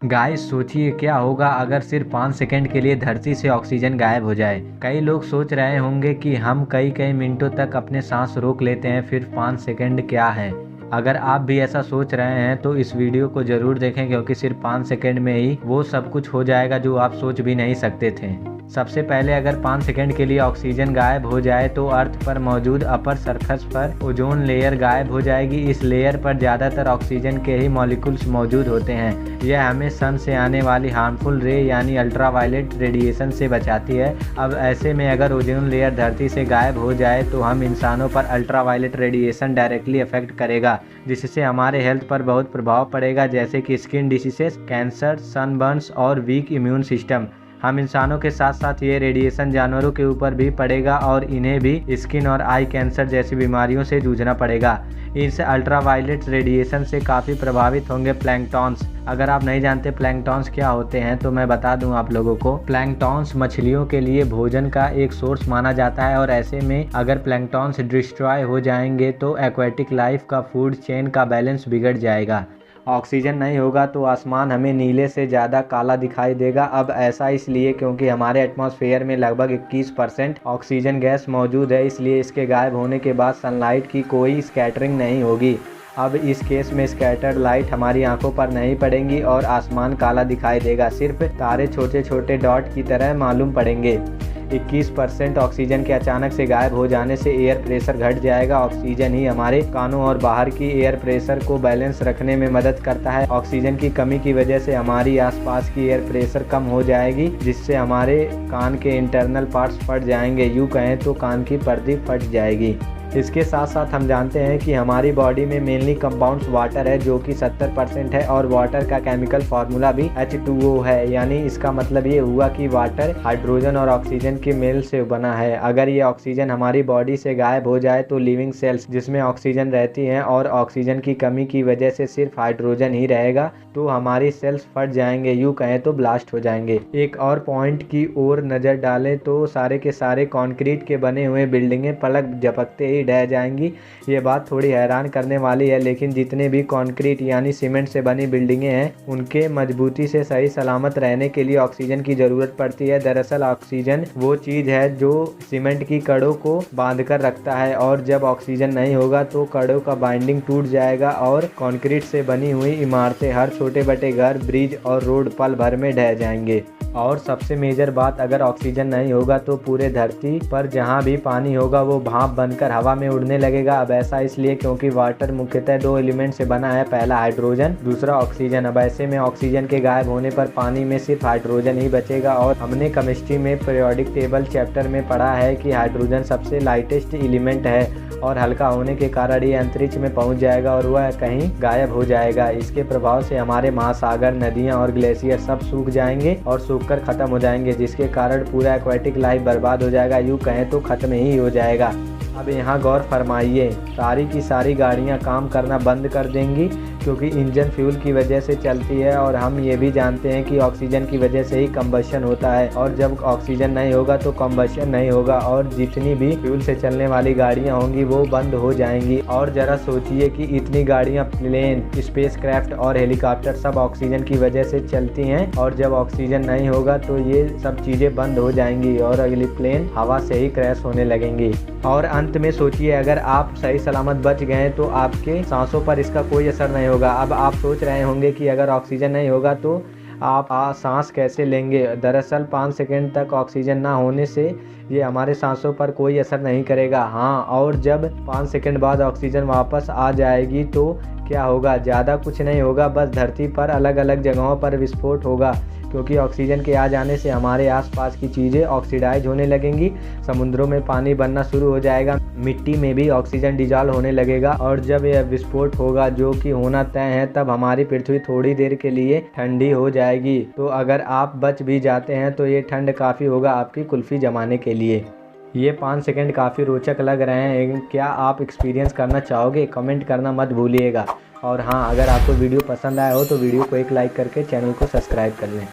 Guys सोचिए क्या होगा अगर सिर्फ 5 सेकंड के लिए धरती से ऑक्सीजन गायब हो जाए। कई लोग सोच रहे होंगे कि हम कई कई मिनटों तक अपने सांस रोक लेते हैं, फिर 5 सेकंड क्या है। अगर आप भी ऐसा सोच रहे हैं तो इस वीडियो को ज़रूर देखें, क्योंकि सिर्फ 5 सेकंड में ही वो सब कुछ हो जाएगा जो आप सोच भी नहीं सकते थे। सबसे पहले अगर 5 सेकंड के लिए ऑक्सीजन गायब हो जाए तो अर्थ पर मौजूद अपर सरफेस पर ओजोन लेयर गायब हो जाएगी। इस लेयर पर ज़्यादातर ऑक्सीजन के ही मॉलिक्यूल्स मौजूद होते हैं। यह हमें सन से आने वाली हार्मफुल रे यानी अल्ट्रावायलेट रेडिएशन से बचाती है। अब ऐसे में अगर ओजोन लेयर धरती से गायब हो जाए तो हम इंसानों पर अल्ट्रावायलेट रेडिएशन डायरेक्टली इफेक्ट करेगा, जिससे हमारे हेल्थ पर बहुत प्रभाव पड़ेगा, जैसे कि स्किन डिसीजेस, कैंसर, सनबर्न्स और वीक इम्यून सिस्टम। हम इंसानों के साथ साथ ये रेडिएशन जानवरों के ऊपर भी पड़ेगा और इन्हें भी स्किन और आई कैंसर जैसी बीमारियों से जूझना पड़ेगा। इस अल्ट्रावायलेट रेडिएशन से काफ़ी प्रभावित होंगे प्लैंकटॉन्स। अगर आप नहीं जानते प्लैंकटॉन्स क्या होते हैं तो मैं बता दूं आप लोगों को। प्लैंकटॉन्स मछलियों के लिए भोजन का एक सोर्स माना जाता है, और ऐसे में अगर प्लैंकटॉन्स डिस्ट्रॉय हो जाएंगे तो एक्वेटिक लाइफ का फूड चेन का बैलेंस बिगड़ जाएगा। ऑक्सीजन नहीं होगा तो आसमान हमें नीले से ज़्यादा काला दिखाई देगा। अब ऐसा इसलिए क्योंकि हमारे एटमॉस्फेयर में लगभग 21% ऑक्सीजन गैस मौजूद है, इसलिए इसके गायब होने के बाद सनलाइट की कोई स्कैटरिंग नहीं होगी। अब इस केस में स्कैटर्ड लाइट हमारी आंखों पर नहीं पड़ेंगी और आसमान काला दिखाई देगा, सिर्फ तारे छोटे छोटे डॉट की तरह मालूम पड़ेंगे। 21% ऑक्सीजन के अचानक से गायब हो जाने से एयर प्रेशर घट जाएगा। ऑक्सीजन ही हमारे कानों और बाहर की एयर प्रेशर को बैलेंस रखने में मदद करता है। ऑक्सीजन की कमी की वजह से हमारी आसपास की एयर प्रेशर कम हो जाएगी, जिससे हमारे कान के इंटरनल पार्ट्स फट जाएंगे। यूँ कहें तो कान की पर्दी फट जाएगी। इसके साथ साथ हम जानते हैं कि हमारी बॉडी में मेनली कंपाउंड्स वाटर है, जो कि 70% है, और वाटर का केमिकल फार्मूला भी H2O है। यानी इसका मतलब ये हुआ कि वाटर हाइड्रोजन और ऑक्सीजन के मेल से बना है। अगर ये ऑक्सीजन हमारी बॉडी से गायब हो जाए तो लिविंग सेल्स जिसमें ऑक्सीजन रहती हैं और ऑक्सीजन की कमी की वजह से सिर्फ हाइड्रोजन ही रहेगा, तो हमारी सेल्स फट जाएंगे, यूँ कहें तो ब्लास्ट हो जाएंगे। एक और पॉइंट की ओर नज़र डालें तो सारे के सारे कंक्रीट के बने हुए बिल्डिंगें पलक झपकते ही ढह जाएंगी। ये बात थोड़ी हैरान करने वाली है, लेकिन जितने भी कंक्रीट यानी सीमेंट से बनी बिल्डिंगें हैं उनके मजबूती से सही सलामत रहने के लिए ऑक्सीजन की ज़रूरत पड़ती है। दरअसल ऑक्सीजन वो चीज़ है जो सीमेंट की कड़ों को बांध कर रखता है, और जब ऑक्सीजन नहीं होगा तो कड़ों का बाइंडिंग टूट जाएगा और कंक्रीट से बनी हुई इमारतें, हर छोटे बड़े घर, ब्रिज और रोड पल भर में ढह जाएंगे। और सबसे मेजर बात, अगर ऑक्सीजन नहीं होगा तो पूरे धरती पर जहाँ भी पानी होगा वो भाप बनकर हवा में उड़ने लगेगा। अब ऐसा इसलिए क्योंकि वाटर मुख्यतः 2 एलिमेंट से बना है, पहला हाइड्रोजन, दूसरा ऑक्सीजन। अब ऐसे में ऑक्सीजन के गायब होने पर पानी में सिर्फ हाइड्रोजन ही बचेगा, और हमने केमिस्ट्री में पीरियोडिक टेबल चैप्टर में पढ़ा है कि हाइड्रोजन सबसे लाइटेस्ट एलिमेंट है और हल्का होने के कारण ये अंतरिक्ष में पहुंच जाएगा और वह कहीं गायब हो जाएगा। इसके प्रभाव से हमारे महासागर, नदियां और ग्लेशियर सब सूख जाएंगे और सूखकर खत्म हो जाएंगे, जिसके कारण पूरा एक्वेटिक लाइफ बर्बाद हो जाएगा, यूँ कहें तो खत्म ही हो जाएगा। अब यहाँ गौर फरमाइए, सारी की सारी गाड़ियाँ काम करना बंद कर देंगी क्योंकि इंजन फ्यूल की वजह से चलती है, और हम ये भी जानते हैं कि ऑक्सीजन की वजह से ही कंबशन होता है, और जब ऑक्सीजन नहीं होगा तो कंबशन नहीं होगा और जितनी भी फ्यूल से चलने वाली गाड़ियाँ होंगी वो बंद हो जाएंगी। और ज़रा सोचिए कि इतनी गाड़ियाँ, प्लेन, स्पेस क्राफ्ट और हेलीकॉप्टर सब ऑक्सीजन की वजह से चलती हैं, और जब ऑक्सीजन नहीं होगा तो ये सब चीज़ें बंद हो जाएंगी और अगली प्लेन हवा से ही क्रैश होने लगेंगी। और अंत में सोचिए, अगर आप सही सलामत बच गए तो आपके सांसों पर इसका कोई असर नहीं होगा। अब आप सोच रहे होंगे कि अगर ऑक्सीजन नहीं होगा तो आप सांस कैसे लेंगे। दरअसल 5 सेकंड तक ऑक्सीजन ना होने से ये हमारे सांसों पर कोई असर नहीं करेगा। हाँ, और जब 5 सेकंड बाद ऑक्सीजन वापस आ जाएगी तो क्या होगा? ज़्यादा कुछ नहीं होगा, बस धरती पर अलग अलग जगहों पर विस्फोट होगा, क्योंकि ऑक्सीजन के आ जाने से हमारे आसपास की चीज़ें ऑक्सीडाइज होने लगेंगी, समुद्रों में पानी बनना शुरू हो जाएगा, मिट्टी में भी ऑक्सीजन डिजॉल्व होने लगेगा, और जब यह विस्फोट होगा, जो कि होना तय है, तब हमारी पृथ्वी थोड़ी देर के लिए ठंडी हो जाएगी। तो अगर आप बच भी जाते हैं तो ये ठंड काफ़ी होगा आपकी कुल्फ़ी जमाने के लिए। ये 5 सेकंड काफ़ी रोचक लग रहे हैं, क्या आप एक्सपीरियंस करना चाहोगे? कमेंट करना मत भूलिएगा। और हाँ, अगर आपको वीडियो पसंद आया हो तो वीडियो को एक लाइक करके चैनल को सब्सक्राइब कर लें।